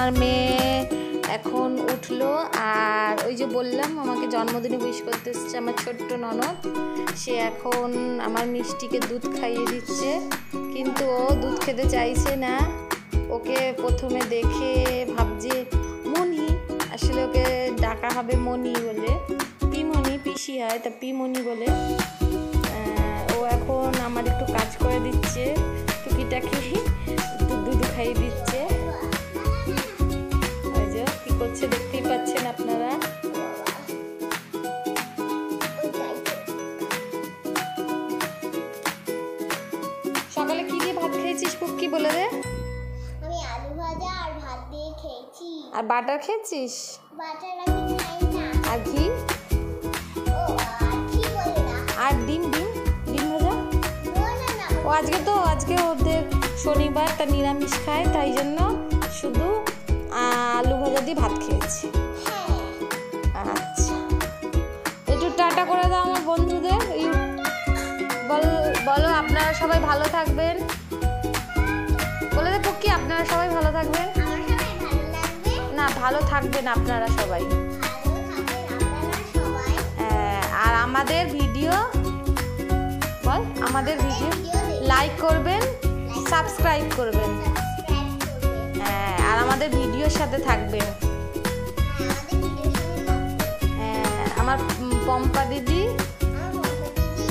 আমার মেয়ে এখন উঠলো। আর ওই যে বললাম আমাকে জন্মদিনে উইশ করতে এসছে আমার ছোট্ট ননদ, সে এখন আমার মিষ্টিকে দুধ খাইয়ে দিচ্ছে, কিন্তু ও দুধ খেতে চাইছে না। ওকে প্রথমে দেখে ভাবছে মনি, আসলে ওকে ডাকা হবে মনি বলে, পিমনি পিসি হয় তা পিমনি বলে। ও এখন আমার একটু কাজ করে দিচ্ছে, টুকিটাকি দুধ খাইয়ে দিচ্ছে। কি করছে দেখতেই পাচ্ছেন আপনারা। সকালে কি দিয়ে ভাত খেয়েছিস কুকি বলে দে? আমি আলু ভাজা আর ভাত দিয়ে খেয়েছি। আর বাটার খেয়েছিস? বাটার আমি খাই না। আর ঘি? ও আর কি বলে না? আর ডিম ভাজা? না। ও আজকে ওদের শনিবার, তা নিরামিষ খায়, তাই জন্য শুধু আলু ভাজা দিয়ে ভাত খেয়েছি। আচ্ছা, একটু টাটা করে দাও আমার বন্ধুদের। বলো আপনারা সবাই ভালো থাকবেন। বলে দে পক্ষী, আপনারা সবাই ভালো থাকবেন। না, ভালো থাকবেন আপনারা সবাই। আর আমাদের ভিডিও লাইক করবেন, সাবস্ক্রাইব করবেন। আর আমাদের ভিডিওর সাথে থাকবেন। আমার পম্পা দিদি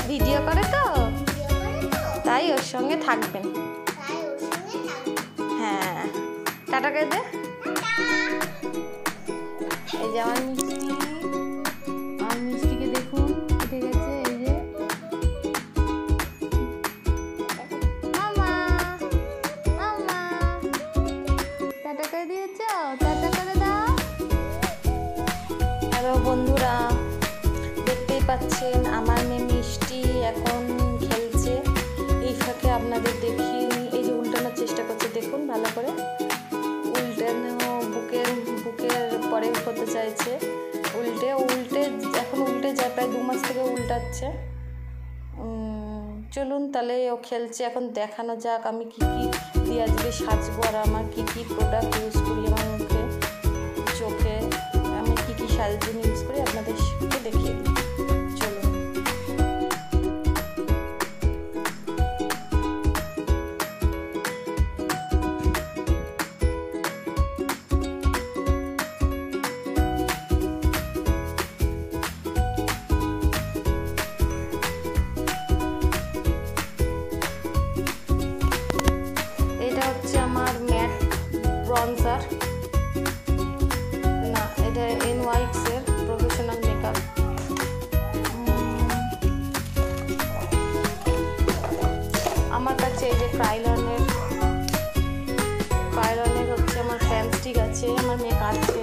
ভিডিও করে তো, তাই ওর সঙ্গে থাকবেন। হ্যাঁ, টাটা করে দে। এই যে আমার মিষ্টিকে দেখুন উঠে গেছে। এই যে মামা টাটা করে দিয়েছ, টাটা করে দাও। হ্যালো বন্ধুরা, দেখতেই পাচ্ছেন আমার মেয়ে মিষ্টি এখন খেলছে। এই ফাঁকে আপনাদের দেখিয়ে নিই, এই যে উল্টানোর চেষ্টা করছে, দেখুন ভালো করে উল্টানো, বুকের পরে করতে চাইছে, উল্টে এখন উল্টে যায়, প্রায় 2 মাস থেকে উল্টাচ্ছে। চলুন তাহলে ও খেলছে, এখন দেখানো যাক আমি কি দিয়ে আজকে সাজবো, আর আমার কি প্রোডাক্ট ইউজ করি আমার মুখে চোখে, আমি কি সাজের জন্য ইউজ করি আপনাদেরকে দেখিয়ে দিই। চলুন। এটা হচ্ছে আমার ম্যাট ব্রনজার, না এটা NYX এর প্রফেশনাল মেকআপ। আমার কাছে এই যে ক্রাইলনের হচ্ছে আমার ফ্যানস্টিক আছে, আমার মেয়ে কাটছে,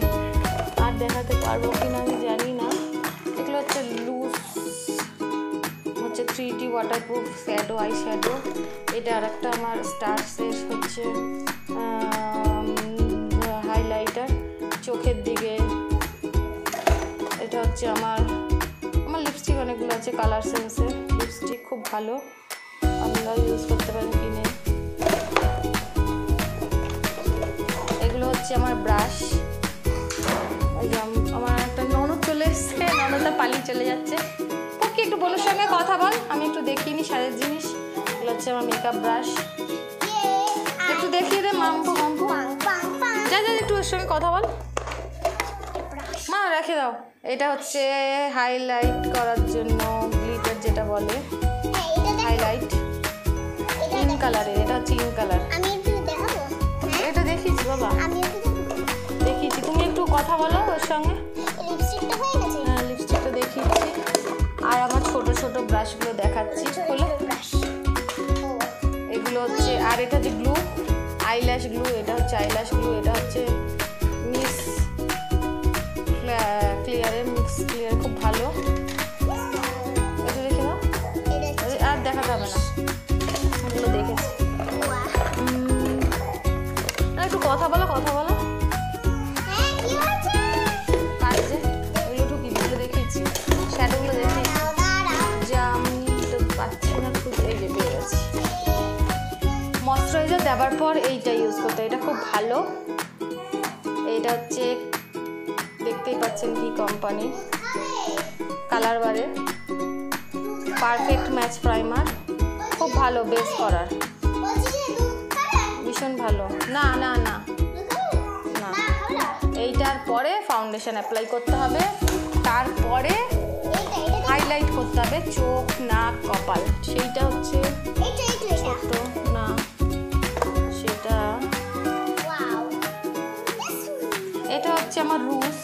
আর দেখাতে পারবো কিনা আমি জানি না। এগুলো হচ্ছে loose 3D waterproof shadow, eye shadow. এটা আর একটা আমার স্টার শেষ হচ্ছে হাইলাইটার চোখের দিকে। এটা হচ্ছে আমার লিপস্টিক অনেকগুলো আছে, কালার সেন্সের লিপস্টিক, খুব ভালো, আপনারা ইউজ করতে পারেন কিনে। এগুলো হচ্ছে আমার ব্রাশ। আমার একটা ননদ চলে এসছে, ননদটা পালিয়ে চলে যাচ্ছে। ওকে একটু বলোর সঙ্গে কথা বল, আমি একটু দেখিয়ে নিই সাজের জিনিস। এগুলো হচ্ছে আমার মেকআপ ব্রাশ, একটু দেখিয়ে দে মাম্পু। যা একটু ওর সঙ্গে কথা বল, মা রেখে দাও। এটা হচ্ছে হাইলাইট করার জন্য গ্লিটার, যেটা বলে হাইলাইট, ইন কালারের। এটা হচ্ছে ইন কালার। এটা দেখিয়েছি বাবা, দেখিয়েছি, তুমি একটু কথা বলো ওর সঙ্গে। হ্যাঁ, লিপস্টিকটা দেখিয়েছি। আর আমার ছোট ব্রাশগুলো দেখাচ্ছি, হলো এগুলো হচ্ছে। আর এটা হচ্ছে গ্লু, আইল্যাশ গ্লু। এটা হচ্ছে আইল্যাশ গ্লু, এটা হচ্ছে মিক্স ক্লিয়ারের, খুব ভালো। এটা দেখে দাও, আর দেখাতে হবে না, এগুলো দেখেছি। একটু কথা বলো। কাজে এগুলো একটু কিগুলো দেখিয়েছি, শ্যাডোগুলো দেখিয়েছি, যে আমি তো পাচ্ছি না খুব। এই যে পেয়ে গেছি। ময়শ্চারাইজার দেওয়ার পর এইটা ইউজ করতে, এটা খুব ভালো। এটা হচ্ছে দেখতেই পাচ্ছেন কি কোম্পানি, কালার বারের পারফেক্ট ম্যাচ প্রাইমার, খুব ভালো বেস করার, ভীষণ ভালো। না না না না, এইটার পরে ফাউন্ডেশন অ্যাপ্লাই করতে হবে, তারপরে হাইলাইট করতে হবে চোখ, নাক, কপাল। সেইটা হচ্ছে ছোট না, সেটা এটা হচ্ছে আমার রুজ।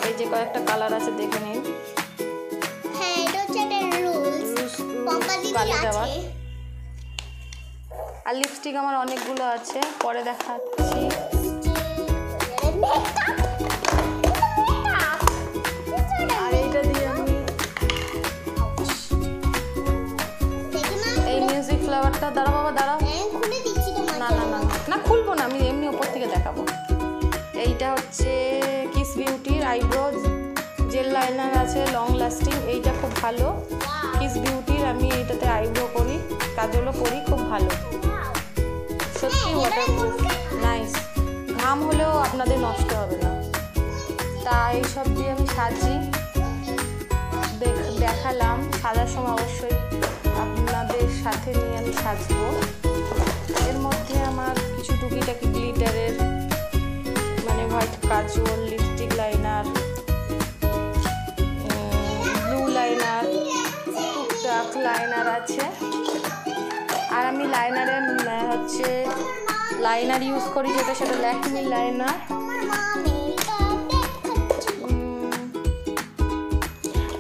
এই যে কয়েকটা কালার আছে দেখে নিন। আর লিপস্টিক আমার অনেকগুলো আছে, পরে দেখাচ্ছি। আর এইটা দিয়ে আমি এই মিউজিক ফ্লেভারটা, দাঁড়া বাবা দাঁড়া, না না না না খুলবো না, আমি এমনি উপর থেকে দেখাবো। এইটা হচ্ছে কিস বিউটির আইব্রো জেল লাইনার আছে, লং লাস্টিং, এইটা খুব ভালো। কিস বিউটির আমি এইটাতে আইব্রো করি, কাজলও করি, খুব ভালো সত্যি, ওয়াটারপ্রুফ, নাইস, ঘাম হলেও আপনাদের নষ্ট হবে না। তা এইসব দিয়ে আমি সাজি, দেখালাম। সাজার সময় অবশ্যই আপনাদের সাথে নিয়ে আমি সাজবো। এর মধ্যে আমার কিছু টুকিটাকি গ্লিটারের মানে হোয়াইট কাজল, লিপস্টিক লাইনার, ব্লু লাইনার, টুকটাক লাইনার আছে। আর আমি লাইনারে হচ্ছে লাইনার ইউজ করি যেটা, সেটা ল্যাকমি লাইনার।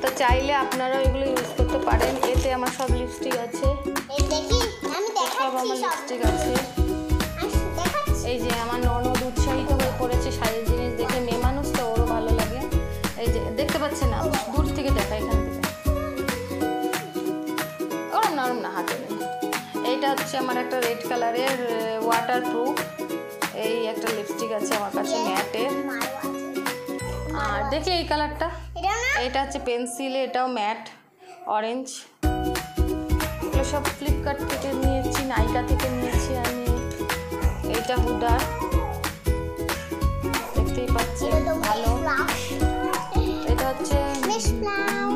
তো চাইলে আপনারাও এগুলো ইউজ করতে পারেন। এতে আমার সব লিপস্টিক আছে, সব আমার লিপস্টিক আছে। এই যে আমার ননদ উৎসাহিত হয়ে পড়েছে সাজের জিনিস দেখে, মেয়ে মানুষ তো, ওরও ভালো লাগে। এই যে দেখতে পাচ্ছেন না, দূর থেকে দেখা, এখান থেকে ওরম নরম না, হাতে নেই। এইটা হচ্ছে আমার একটা রেড কালারের ওয়াটারপ্রুফ, এই একটা লিপস্টিক আছে আমার কাছে ম্যাটের। আর দেখি এই কালারটা, এইটা হচ্ছে পেন্সিলে, এটাও ম্যাট অরেঞ্জ। এগুলো সব ফ্লিপকার্ট থেকে নিয়েছি, নাইকা থেকে নিয়েছি আমি। এইটা হুডার, দেখতেই পাচ্ছি ভালো। এটা হচ্ছে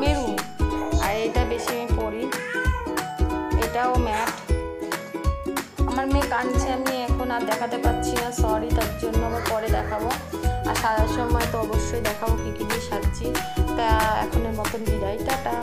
মেরুন, আর এটা বেশি আমি পরি। এটাও ম্যাট। আমার মেয়ে কাঁদছে, আমি এখন আর দেখাতে পারছি না, সরি, তার জন্য আবার পরে দেখাবো। আর সাজার সময় তো অবশ্যই দেখাবো কী কী দিয়ে সাজছি। তা এখনের মতন বিদায়, টাটা।